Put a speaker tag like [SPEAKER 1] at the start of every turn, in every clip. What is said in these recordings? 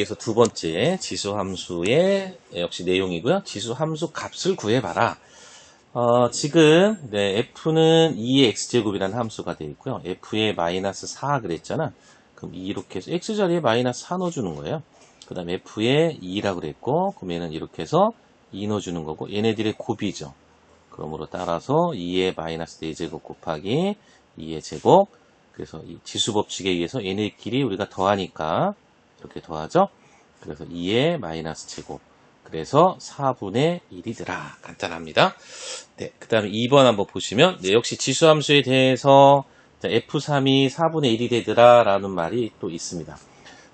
[SPEAKER 1] 그래서 두 번째 지수함수의 역시 내용이고요. 지수함수 값을 구해봐라. 지금 f는 2의 x제곱이라는 함수가 되어 있고요. f에 마이너스 4 그랬잖아. 그럼 이렇게 해서 x자리에 마이너스 4 넣어주는 거예요. 그 다음에 f에 2라고 그랬고, 그럼 얘는 이렇게 해서 2 넣어주는 거고, 얘네들의 곱이죠. 그러므로 따라서 2의 마이너스 4제곱 곱하기 2의 제곱. 그래서 이 지수 법칙에 의해서 얘네끼리 우리가 더하니까 이렇게 더하죠. 그래서 2의 마이너스 제곱. 그래서 4분의 1이더라. 간단합니다. 네, 그 다음에 2번 한번 보시면, 역시 지수함수에 대해서 F3이 4분의 1이 되더라 라는 말이 또 있습니다.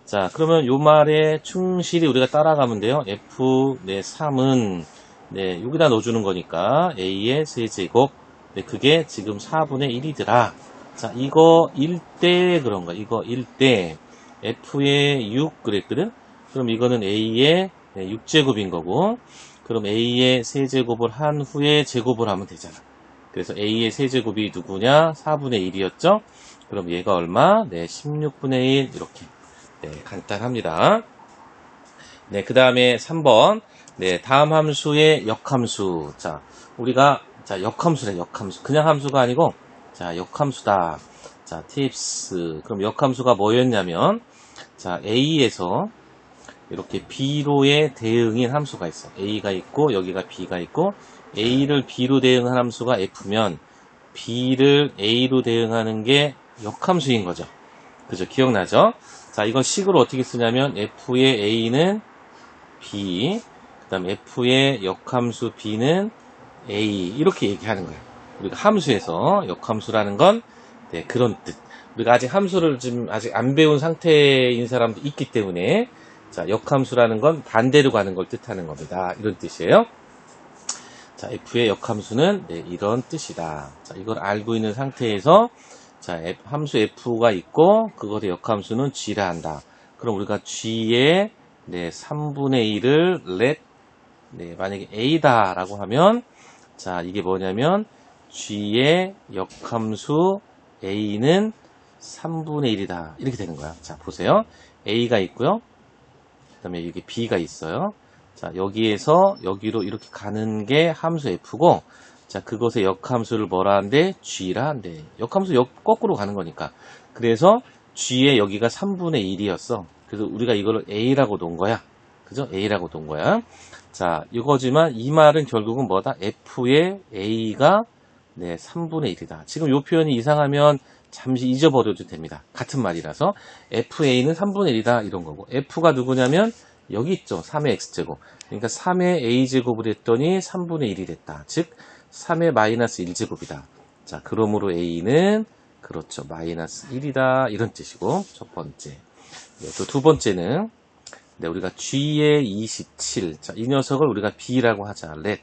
[SPEAKER 1] 자, 그러면 요 말에 충실히 우리가 따라가면 돼요. F3은 여기다 넣어주는 거니까 A의 세제곱. 그게 지금 4분의 1이더라. 자, 이거 1대 그런가? 이거 1대 F의 6 그랬거든? 그럼 이거는 A의 6제곱인 거고, 그럼 A의 세제곱을 한 후에 제곱을 하면 되잖아. 그래서 A의 세제곱이 누구냐? 4분의 1이었죠? 그럼 얘가 얼마? 16분의 1 이렇게. 간단합니다. 그 다음에 3번. 다음 함수의 역함수. 자, 우리가 역함수래, 역함수. 그냥 함수가 아니고 자, 역함수다. 자, 팁스. 그럼 역함수가 뭐였냐면, 자, A에서 이렇게 B로의 대응인 함수가 있어. A가 있고, 여기가 B가 있고, A를 B로 대응한 함수가 F면, B를 A로 대응하는 게 역함수인 거죠. 그죠? 기억나죠? 자, 이건 식으로 어떻게 쓰냐면, F의 A는 B, 그 다음 F의 역함수 B는 A, 이렇게 얘기하는 거예요. 우리가 함수에서 역함수라는 건 그런 뜻. 우리가 아직 함수를 좀 아직 안 배운 상태인 사람도 있기 때문에 자, 역함수라는 건 반대로 가는 걸 뜻하는 겁니다. 이런 뜻이에요. 자, F의 역함수는 이런 뜻이다. 자, 이걸 알고 있는 상태에서 자, 함수 F가 있고 그것의 역함수는 G라 한다. 그럼 우리가 G의 3분의 1을 let 만약에 A다 라고 하면 자, 이게 뭐냐면 G의 역함수 A는 3분의 1이다. 이렇게 되는 거야. 자, 보세요. A가 있고요. 그 다음에 여기 B가 있어요. 자, 여기에서 여기로 이렇게 가는 게 함수 F고, 자, 그것의 역함수를 뭐라 한대? G라 한대. 역함수 거꾸로 가는 거니까. 그래서 G의 여기가 3분의 1이었어. 그래서 우리가 이거를 A라고 놓은 거야. 그죠? A라고 놓은 거야. 자, 이거지만 이 말은 결국은 뭐다? F의 A가 3분의 1이다. 지금 이 표현이 이상하면 잠시 잊어버려도 됩니다. 같은 말이라서 FA는 3분의 1이다 이런 거고, F가 누구냐면 여기 있죠. 3의 X제곱. 그러니까 3의 A제곱을 했더니 3분의 1이 됐다. 즉 3의 마이너스 1제곱이다. 자, 그러므로 A는 그렇죠. 마이너스 1이다. 이런 뜻이고, 첫 번째. 또 두 번째는 우리가 G의 27. 자, 이 녀석을 우리가 B라고 하자. let.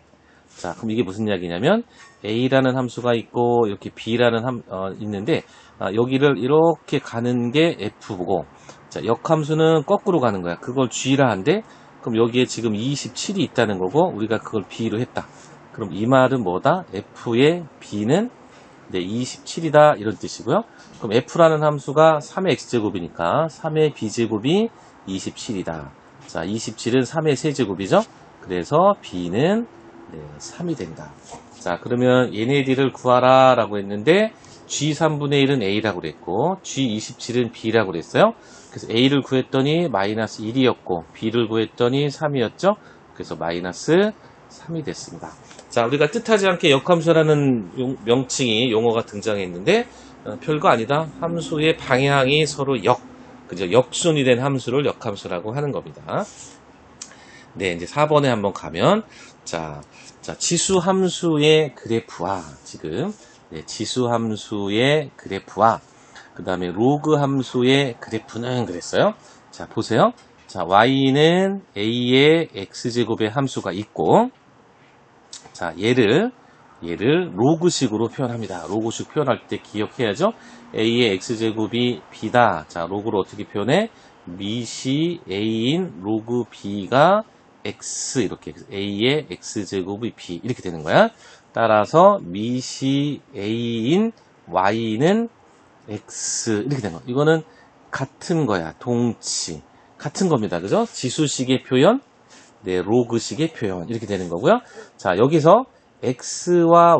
[SPEAKER 1] 자, 그럼 이게 무슨 이야기냐면 A라는 함수가 있고 이렇게 B라는 있는데 여기를 이렇게 가는 게 F고, 자, 역함수는 거꾸로 가는 거야. 그걸 G라 한데, 그럼 여기에 지금 27이 있다는 거고 우리가 그걸 B로 했다. 그럼 이 말은 뭐다? F의 B는 27이다 이런 뜻이고요. 그럼 F라는 함수가 3의 X제곱이니까 3의 B제곱이 27이다. 자, 27은 3의 세제곱이죠. 그래서 B는 3이 된다. 자, 그러면 얘네들을 구하라 라고 했는데 G3분의 1은 A라고 그랬고 G27은 B라고 그랬어요. 그래서 A를 구했더니 마이너스 1이었고 B를 구했더니 3이었죠. 그래서 마이너스 3이 됐습니다. 자, 우리가 뜻하지 않게 역함수라는 명칭이 용어가 등장했는데 별거 아니다. 함수의 방향이 서로 그죠? 역순이 된 함수를 역함수라고 하는 겁니다. 이제 4번에 한번 가면 자, 지수함수의 그래프와 지금 지수함수의 그래프와 그 다음에 로그 함수의 그래프는 그랬어요. 자, 보세요. 자, y는 a의 x제곱의 함수가 있고, 자, 얘를 로그식으로 표현합니다. 로그식 표현할 때 기억해야죠. a의 x제곱이 b다. 자, 로그를 어떻게 표현해? 미시 a인 로그 b가 x 이렇게 a의 x제곱이 b 이렇게 되는 거야. 따라서 미시 a인 y는 x 이렇게 되는 거야. 이거는 같은 거야. 동치. 같은 겁니다. 그죠? 지수식의 표현, 네, 로그식의 표현. 이렇게 되는 거고요. 자, 여기서 x와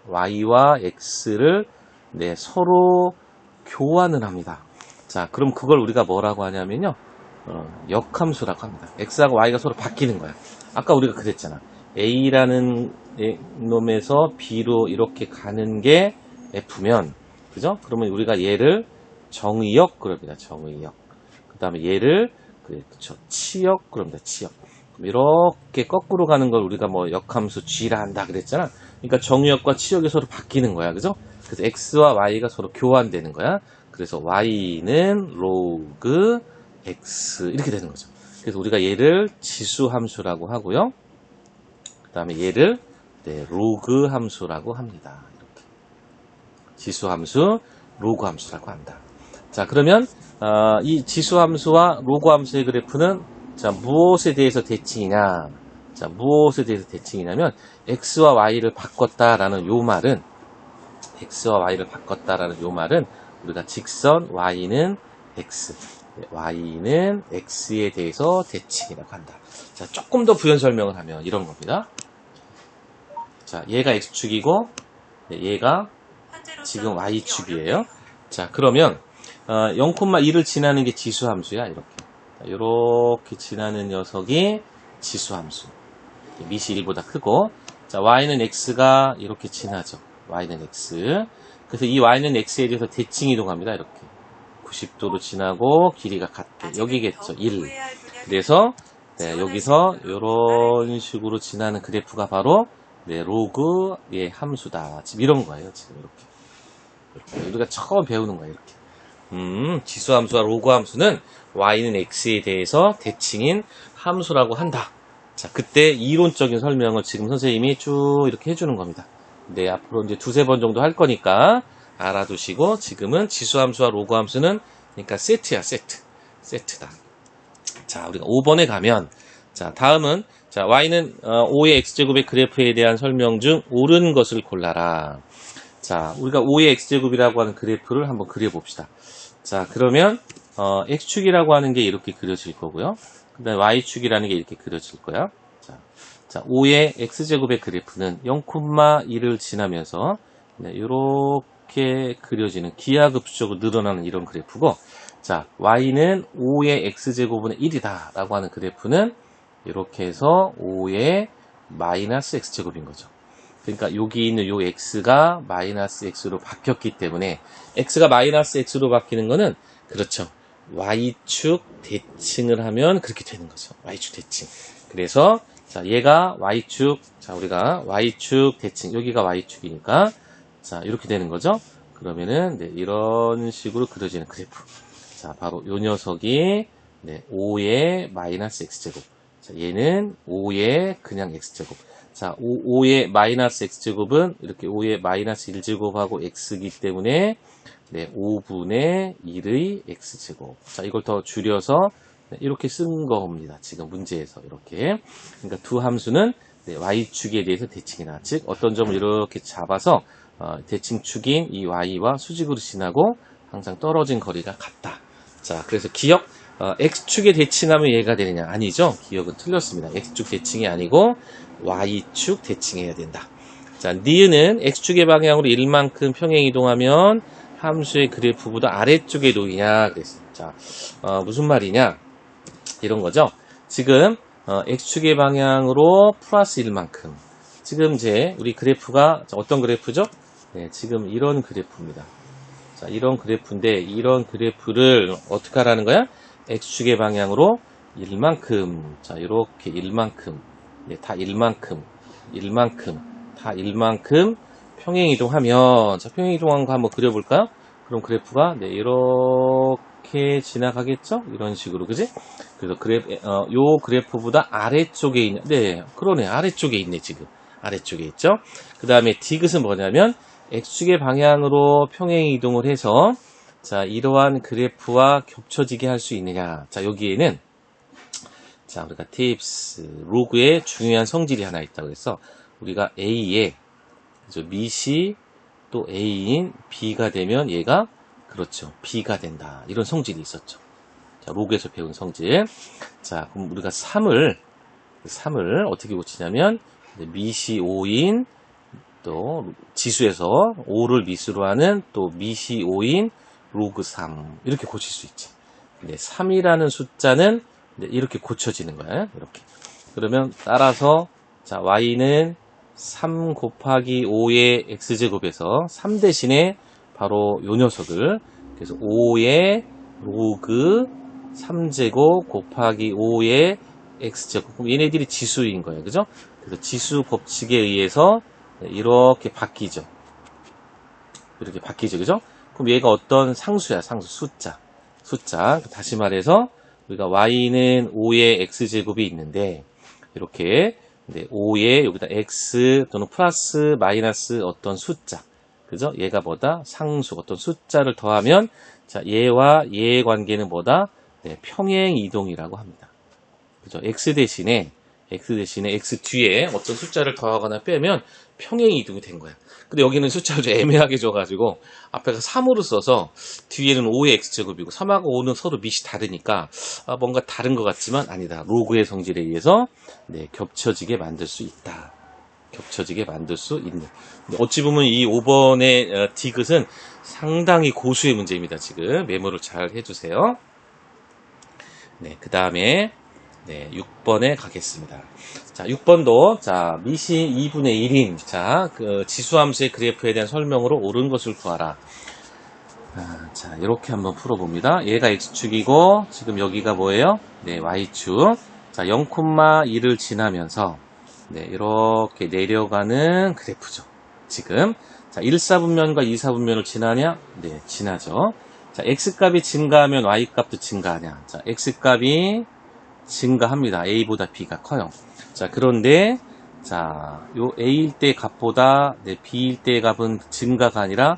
[SPEAKER 1] y와 x를 네, 서로 교환을 합니다. 자, 그럼 그걸 우리가 뭐라고 하냐면요. 역함수라고 합니다. x하고 y가 서로 바뀌는 거야. 아까 우리가 그랬잖아. a라는 놈에서 b로 이렇게 가는 게 f면, 그죠? 그러면 우리가 얘를 정의역 그럽니다. 정의역. 그 다음에 얘를 그쵸, 치역 그럽니다. 치역. 그럼 이렇게 거꾸로 가는 걸 우리가 뭐 역함수 g라 한다 그랬잖아. 그러니까 정의역과 치역이 서로 바뀌는 거야. 그죠? 그래서 x와 y가 서로 교환되는 거야. 그래서 y는 로그 x 이렇게 되는 거죠. 그래서 우리가 얘를 지수 함수라고 하고요. 그 다음에 얘를 네, 로그 함수라고 합니다. 이렇게. 지수 함수, 로그 함수라고 한다. 자, 그러면 이 지수 함수와 로그 함수의 그래프는 자, 무엇에 대해서 대칭이냐? 자, 무엇에 대해서 대칭이냐면 x와 y를 바꿨다라는 요 말은 우리가 직선 y는 x에 대해서 대칭이라고 한다. 자, 조금 더 부연 설명을 하면 이런 겁니다. 자, 얘가 x축이고 얘가 지금 y축이에요. 자, 그러면 0,1을 지나는 게 지수함수야. 이렇게 지나는 녀석이 지수함수. 밑이 1보다 크고, 자, y는 x가 이렇게 지나죠. y는 x. 그래서 이 y는 x에 대해서 대칭 이동합니다. 이렇게 90도로 지나고 길이가 같대. 여기겠죠. 1. 그래서 네, 여기서 이런 식으로 지나는 그래프가 바로 네, 로그의 함수다. 지금 이런 거예요. 지금 이렇게. 우리가 처음 배우는 거예요. 이렇게. 지수함수와 로그함수는 y는 x에 대해서 대칭인 함수라고 한다. 자, 그때 이론적인 설명을 지금 선생님이 쭉 이렇게 해주는 겁니다. 네, 앞으로 이제 두세 번 정도 할 거니까 알아두시고, 지금은 지수함수와 로그함수는 그러니까 세트야, 세트다. 자, 우리가 5번에 가면, 자, 다음은, 자, y는 5의 x제곱의 그래프에 대한 설명 중 옳은 것을 골라라. 자, 우리가 5의 x제곱이라고 하는 그래프를 한번 그려봅시다. 자, 그러면 x축이라고 하는 게 이렇게 그려질 거고요. 그 다음에 y축이라는 게 이렇게 그려질 거야. 자, 5의 x제곱의 그래프는 0,1을 지나면서 네, 이렇게 그려지는 기하급수적으로 늘어나는 이런 그래프고, 자, y는 5의 x제곱은 1이다 라고 하는 그래프는 이렇게 해서 5의 마이너스 x제곱인 거죠. 그러니까 여기 있는 요 x가 마이너스 x로 바뀌었기 때문에, x가 마이너스 x로 바뀌는 거는 그렇죠. y축 대칭을 하면 그렇게 되는 거죠. y축 대칭. 그래서 자, 얘가 y축. 자, 우리가 y축 대칭. 여기가 y축이니까 자, 이렇게 되는 거죠. 그러면은 네, 이런 식으로 그려지는 그래프. 자, 바로 요 녀석이 네, 5의 마이너스 x제곱. 자, 얘는 5의 그냥 x제곱. 자, 5의 마이너스 x제곱은 이렇게 5의 마이너스 1제곱하고 x이기 때문에 네, 5분의 1의 x제곱. 자, 이걸 더 줄여서 네, 이렇게 쓴 겁니다. 지금 문제에서 이렇게. 그러니까 두 함수는 네, y축에 대해서 대칭이나, 즉 어떤 점을 이렇게 잡아서 대칭축인 이 y와 수직으로 지나고 항상 떨어진 거리가 같다. 자, 그래서 기억, x축에 대칭하면 얘가 되느냐? 아니죠. 기억은 틀렸습니다. x축 대칭이 아니고 y축 대칭해야 된다. 자, 니은은 x축의 방향으로 1만큼 평행 이동하면 함수의 그래프보다 아래쪽에 놓이냐 그랬어요. 자, 무슨 말이냐? 이런 거죠. 지금 x축의 방향으로 플러스 1만큼. 지금 이제 우리 그래프가 어떤 그래프죠? 네, 지금 이런 그래프입니다. 자, 이런 그래프인데 이런 그래프를 어떻게 하라는 거야? x축의 방향으로 1만큼. 자, 이렇게 1만큼. 네, 다 1만큼. 다 1만큼 평행 이동하면, 자, 평행 이동한 거 한번 그려볼까요? 그럼 그래프가 네, 이렇게 지나가겠죠? 이런 식으로, 그지? 그래서 요 그래프보다 아래쪽에 있는, 네, 그러네. 아래쪽에 있네, 지금. 아래쪽에 있죠? 그 다음에 디귿은 뭐냐면, x축의 방향으로 평행 이동을 해서, 자, 이러한 그래프와 겹쳐지게 할 수 있느냐. 자, 여기에는, 자, 우리가 팁스, 로그에 중요한 성질이 하나 있다고 해서, 우리가 A에, 그죠? 밑이 또 A인 B가 되면 얘가 그렇죠. B가 된다. 이런 성질이 있었죠. 자, 로그에서 배운 성질. 자, 그럼 우리가 3을 어떻게 고치냐면, 미시 5인, 또 지수에서 5를 미수로 하는 또 미시 5인 로그 3. 이렇게 고칠 수 있지. 3이라는 숫자는 이렇게 고쳐지는 거예요. 이렇게. 그러면 따라서, 자, y는 3 곱하기 5의 x제곱에서 3 대신에 바로 요 녀석을, 그래서 5의 로그 3제곱 곱하기 5의 x제곱. 그럼 얘네들이 지수인 거예요. 그죠? 그래서 지수 법칙에 의해서 이렇게 바뀌죠. 이렇게 바뀌죠. 그죠? 그럼 얘가 어떤 상수야, 상수, 숫자. 다시 말해서 우리가 y는 5의 x제곱이 있는데, 이렇게 5에 여기다 x 또는 플러스 마이너스 어떤 숫자, 그죠? 얘가 뭐다? 상수, 어떤 숫자를 더하면, 자, 얘와 얘의 관계는 뭐다? 평행 이동이라고 합니다. 그죠? x 대신에 x 뒤에 어떤 숫자를 더하거나 빼면 평행 이동이 된 거야. 근데 여기는 숫자를 좀 애매하게 줘가지고 앞에가 3으로 써서 뒤에는 5의 x제곱이고 3하고 5는 서로 밑이 다르니까 뭔가 다른 것 같지만 아니다. 로그의 성질에 의해서 겹쳐지게 만들 수 있다. 겹쳐지게 만들 수 있는. 어찌 보면 이 5번의 디귿은 상당히 고수의 문제입니다. 지금 메모를 잘 해주세요. 그 다음에 6번에 가겠습니다. 자, 6번도, 자, 미시 2분의 1인, 자, 그 지수함수의 그래프에 대한 설명으로 옳은 것을 구하라. 자, 이렇게 한번 풀어봅니다. 얘가 x축이고, 지금 여기가 뭐예요? y축. 자, 0,1을 지나면서, 이렇게 내려가는 그래프죠. 지금. 자, 1사분면과 2사분면을 지나냐? 지나죠. 자, x값이 증가하면 y값도 증가하냐? 자, x값이 증가합니다. A보다 B가 커요. 자, 그런데, 자, 요 A일 때 값보다, B일 때 값은 증가가 아니라,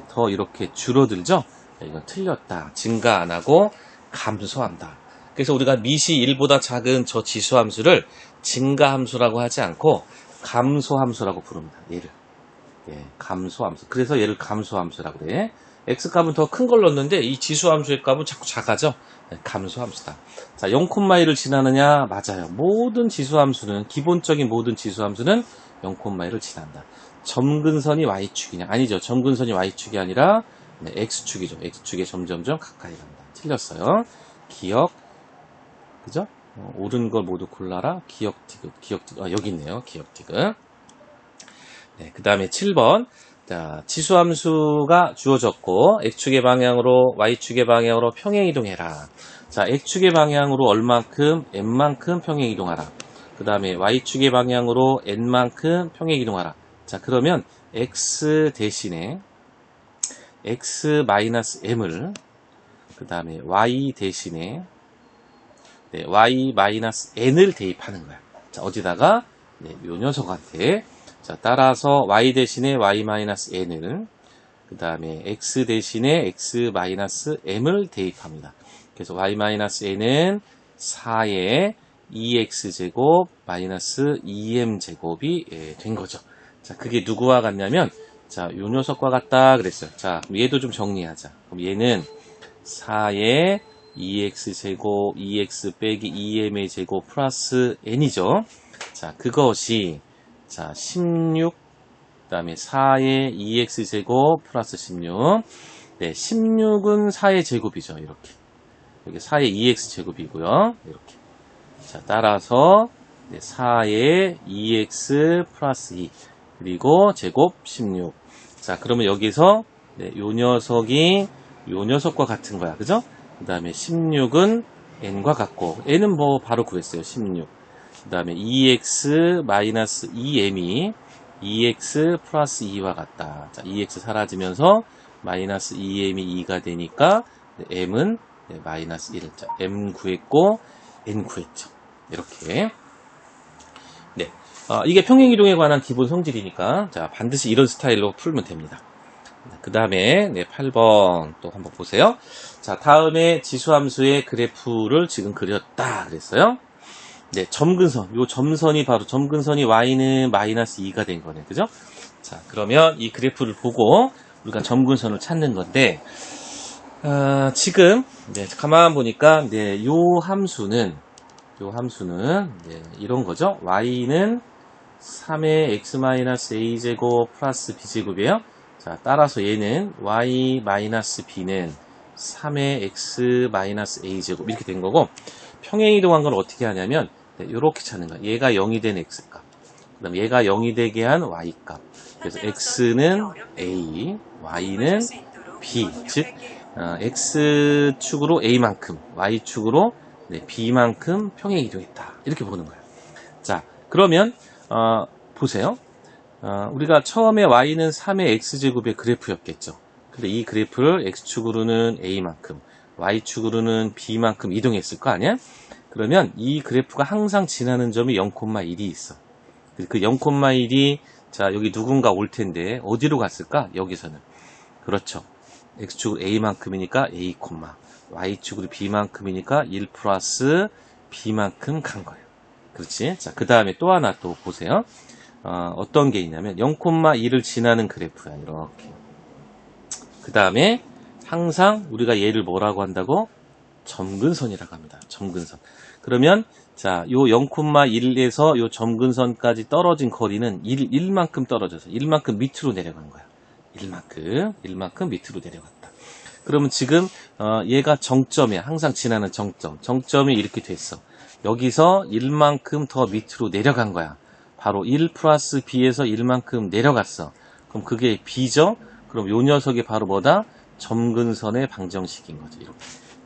[SPEAKER 1] 더 이렇게 줄어들죠? 이건 틀렸다. 증가 안 하고, 감소한다. 그래서 우리가 미시 1보다 작은 저 지수함수를 증가함수라고 하지 않고, 감소함수라고 부릅니다. 얘를. 감소함수. 그래서 얘를 감소함수라고 그래. x값은 더 큰 걸 넣었는데, 이 지수함수의 값은 자꾸 작아져. 감소함수다. 자, 0,1을 지나느냐? 맞아요. 모든 지수함수는, 기본적인 모든 지수함수는 0,1을 지난다. 점근선이 y축이냐? 아니죠. 점근선이 y축이 아니라 x축이죠. x축에 점점점 가까이 간다. 틀렸어요. 기억, 그죠? 옳은 걸 모두 골라라. 기억 디귿, 여기 있네요. 기억 디귿. 그 다음에 7번. 자, 지수함수가 주어졌고, x축의 방향으로, y축의 방향으로 평행이동해라. 자, x축의 방향으로 얼만큼, n만큼 평행이동하라. 그 다음에 y축의 방향으로 n만큼 평행이동하라. 자, 그러면 x 대신에 x-m을, 그 다음에 y 대신에 y-n을 대입하는 거야. 자, 어디다가? 요 녀석한테. 자, 따라서 y 대신에 y-n을, 그 다음에 x 대신에 x-m을 대입합니다. 그래서 y-n은 4의 2x제곱 마이너스 2m제곱이 된 거죠. 자, 그게 누구와 같냐면, 자, 요 녀석과 같다 그랬어요. 자, 얘도 좀 정리하자. 그럼 얘는 4의 2x제곱, 2x 빼기 2m의 제곱 플러스 n이죠. 자, 그것이, 자, 16, 그 다음에 4의 2x제곱 플러스 16. 16은 4의 제곱이죠. 이렇게. 여기 4의 2x제곱이고요. 이렇게. 자, 따라서 4의 2x 플러스 2. 그리고 제곱 16. 자, 그러면 여기서 요 녀석이 요 녀석과 같은 거야. 그죠? 그 다음에 16은 n과 같고, n은 뭐 바로 구했어요. 16. 그 다음에 2x 마이너스 2m이 2x 플러스 2와 같다. 자, 2x 사라지면서 마이너스 2m이 2가 되니까 m은 마이너스 1. 자, m 구했고 n 구했죠. 이렇게. 이게 평행이동에 관한 기본 성질이니까 자, 반드시 이런 스타일로 풀면 됩니다. 그 다음에 8번 또 한번 보세요. 자, 다음에 지수함수의 그래프를 지금 그렸다 그랬어요. 점근선. 요 점선이 바로 점근선이 y는 마이너스 2가 된 거네. 그죠? 자, 그러면 이 그래프를 보고 우리가 점근선을 찾는 건데, 지금, 가만 보니까, 요 함수는, 이런 거죠. y는 3의 x-a제곱 플러스 b제곱이에요. 자, 따라서 얘는 y-b는 3의 x-a제곱 이렇게 된 거고, 평행이동한 걸 어떻게 하냐면 이렇게 찾는 거야. 얘가 0이 된 x값, 그 다음 얘가 0이 되게 한 y값. 그래서 x는 a, y는 b, 즉 x축으로 a만큼, y축으로 b만큼 평행이동했다, 이렇게 보는 거예요. 자, 그러면 보세요. 우리가 처음에 y는 3의 x제곱의 그래프였겠죠. 근데 이 그래프를 x축으로는 a만큼, y축으로는 b만큼 이동했을 거 아니야? 그러면 이 그래프가 항상 지나는 점이 0,1이 있어. 그 0,1이 자, 여기 누군가 올 텐데 어디로 갔을까? 여기서는. 그렇죠. x축으로 a만큼이니까 a, y축으로 b만큼이니까 1 플러스 b만큼 간 거예요. 그렇지? 자, 그 다음에 또 하나 또 보세요. 어떤 게 있냐면 0,1을 지나는 그래프야. 이렇게. 그 다음에 항상 우리가 얘를 뭐라고 한다고? 점근선이라고 합니다. 점근선. 그러면 자, 요 0,1에서 요 점근선까지 떨어진 거리는 1만큼 떨어져서 1만큼 밑으로 내려간 거야. 1만큼 밑으로 내려갔다. 그러면 지금 얘가 정점이야. 항상 지나는 정점. 정점이 이렇게 됐어. 여기서 1만큼 더 밑으로 내려간 거야. 바로 1 플러스 b에서 1만큼 내려갔어. 그럼 그게 b죠? 그럼 요 녀석이 바로 뭐다? 점근선의 방정식인 거죠. 이렇게.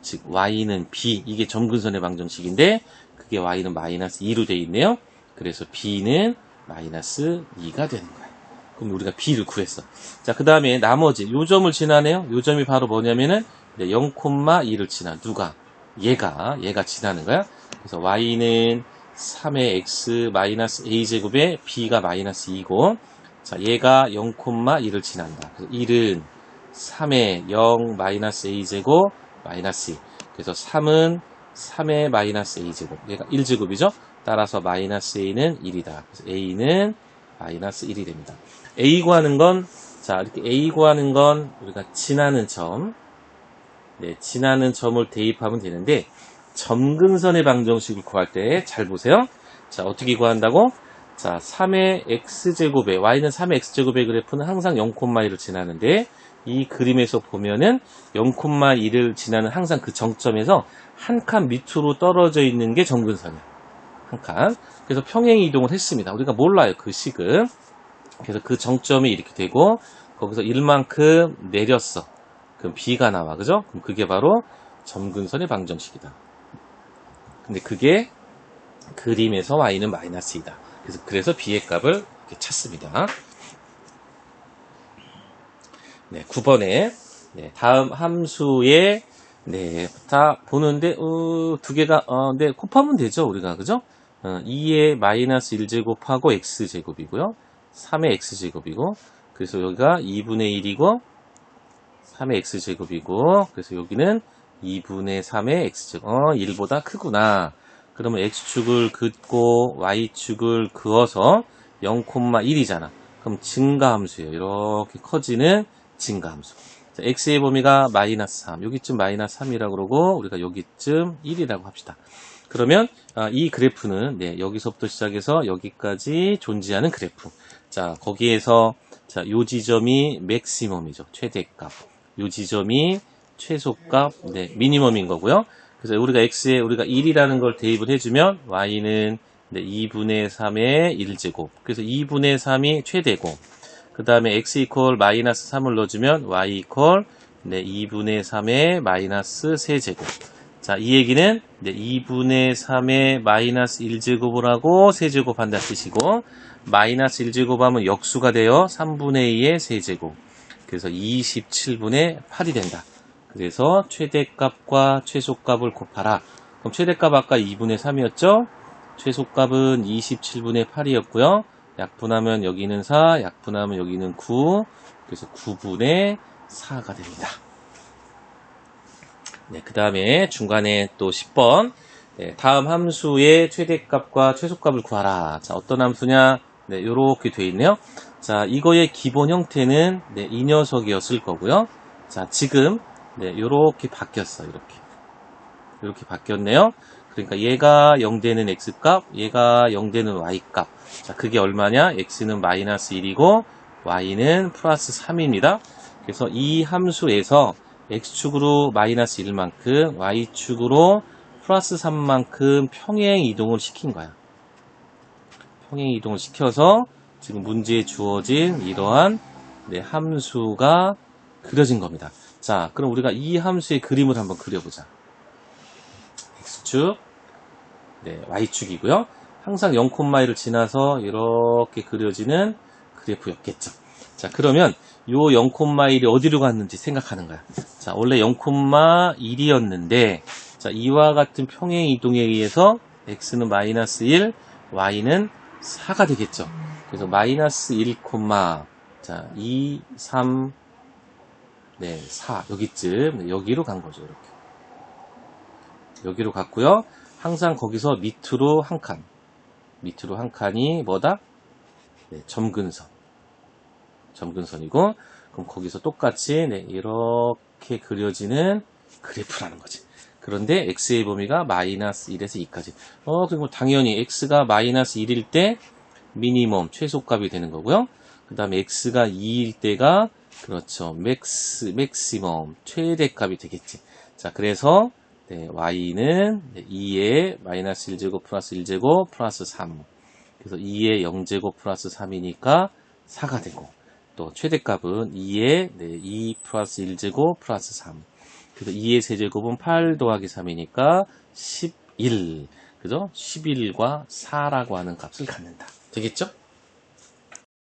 [SPEAKER 1] 즉 y는 b, 이게 점근선의 방정식인데 그게 y는 마이너스 2로 되어 있네요. 그래서 b는 마이너스 2가 되는 거야. 그럼 우리가 b를 구했어. 자, 그 다음에 나머지 요 점을 지나네요. 요 점이 바로 뭐냐면은 0,2를 지나. 누가? 얘가 지나는 거야. 그래서 y는 3의 x 마이너스 a제곱에 b가 마이너스 2고, 자, 얘가 0,1을 지난다. 그래서 1은 3의 0 마이너스 a제곱 마이너스 2. 그래서 3은 3의 마이너스 a제곱. 얘가 1제곱이죠. 따라서 마이너스 a는 1이다. 그래서 a는 마이너스 1이 됩니다. a 구하는 건, 자, 이렇게 a 구하는 건 우리가 지나는 점, 지나는 점을 대입하면 되는데, 점근선의 방정식을 구할 때 잘 보세요. 자, 어떻게 구한다고? 자, 3의 x제곱에, y는 3의 x제곱의 그래프는 항상 0,1을 지나는데, 이 그림에서 보면은 0,1을 지나는 항상 그 정점에서 한 칸 밑으로 떨어져 있는 게 점근선이야. 한 칸. 그래서 평행 이동을 했습니다. 우리가 몰라요, 그 식을. 그래서 그 정점이 이렇게 되고, 거기서 1만큼 내렸어. 그럼 b가 나와, 그죠? 그럼 그게 바로 점근선의 방정식이다. 근데 그게 그림에서 y는 마이너스 2다. 그래서 b의 값을 이렇게 찾습니다. 9번에 다음 함수에 다 보는데 두 개가 곱하면 되죠, 우리가. 그죠? 2의 마이너스 1제곱하고 x제곱이고요. 3의 x제곱이고, 그래서 여기가 2분의 1이고 3의 x제곱이고, 그래서 여기는 2분의 3의 x제곱. 1보다 크구나. 그러면 x축을 긋고 y축을 그어서 0,1이잖아. 그럼 증가함수예요. 이렇게 커지는 증가함수. 자, x의 범위가 마이너스 3. 여기쯤 마이너스 3이라고 그러고, 우리가 여기쯤 1이라고 합시다. 그러면 이 그래프는 여기서부터 시작해서 여기까지 존재하는 그래프. 자, 거기에서 자, 요 지점이 맥시멈이죠. 최대값. 요 지점이 최소값, 미니멈인 거고요. 그래서 우리가 x에 우리가 1이라는 걸 대입을 해주면 y는 2분의 3의 1제곱. 그래서 2분의 3이 최대고, 그 다음에 x 이퀄 마이너스 3을 넣어주면 y 이퀄 2분의 3의 마이너스 세제곱. 자, 이 얘기는 2분의 3의 마이너스 1제곱을 하고 세제곱 한다 뜻이고, 마이너스 1제곱 하면 역수가 되어 3분의 2의 세제곱. 그래서 27분의 8이 된다. 그래서 최대값과 최소값을 곱하라. 그럼 최대값 아까 2분의 3이었죠? 최소값은 27분의 8이었고요. 약분하면 여기는 4, 약분하면 여기는 9. 그래서 9분의 4가 됩니다. 그 다음에 중간에 또 10번. 다음 함수의 최대값과 최소값을 구하라. 자, 어떤 함수냐? 요렇게 되어 있네요. 자, 이거의 기본 형태는 네, 이 녀석이었을 거고요. 자, 지금 네, 요렇게 바뀌었어. 이렇게 바뀌었네요. 그러니까 얘가 0되는 x값, 얘가 0되는 y값. 자, 그게 얼마냐? x는 마이너스 1이고 y는 플러스 3입니다. 그래서 이 함수에서 x축으로 마이너스 1만큼, y축으로 플러스 3만큼 평행 이동을 시킨 거야. 평행 이동을 시켜서 지금 문제에 주어진 이러한 네, 함수가 그려진 겁니다. 자, 그럼 우리가 이 함수의 그림을 한번 그려보자. x축, 네, y축이고요. 항상 0,1을 지나서 이렇게 그려지는 그래프였겠죠. 자, 그러면 요 0,1이 어디로 갔는지 생각하는 거야. 자, 원래 0,1이었는데, 자, 이와 같은 평행 이동에 의해서 x는 마이너스 1, y는 4가 되겠죠. 그래서 마이너스 1, 자, 2, 3, 네, 4 여기쯤 여기로 간 거죠. 이렇게 여기로 갔고요. 항상 거기서 밑으로 한 칸이 뭐다? 네, 점근선이고, 그럼 거기서 똑같이 네, 이렇게 그려지는 그래프라는 거지. 그런데 x의 범위가 마이너스 1에서 2까지. 그리고 당연히 x가 마이너스 1일 때 미니멈 최소값이 되는 거고요. 그 다음에 x가 2일 때가 그렇죠. 맥시멈 최대값이 되겠지. 자, 그래서 네, y는 2에 마이너스 1제곱 플러스 1제곱 플러스 3. 그래서 2에 0제곱 플러스 3이니까 4가 되고, 또 최대값은 2에 2 플러스 1제곱 플러스 3. 그래서 2의 세제곱은 8 더하기 3이니까 11. 그죠? 11과 4라고 하는 값을 갖는다. 되겠죠?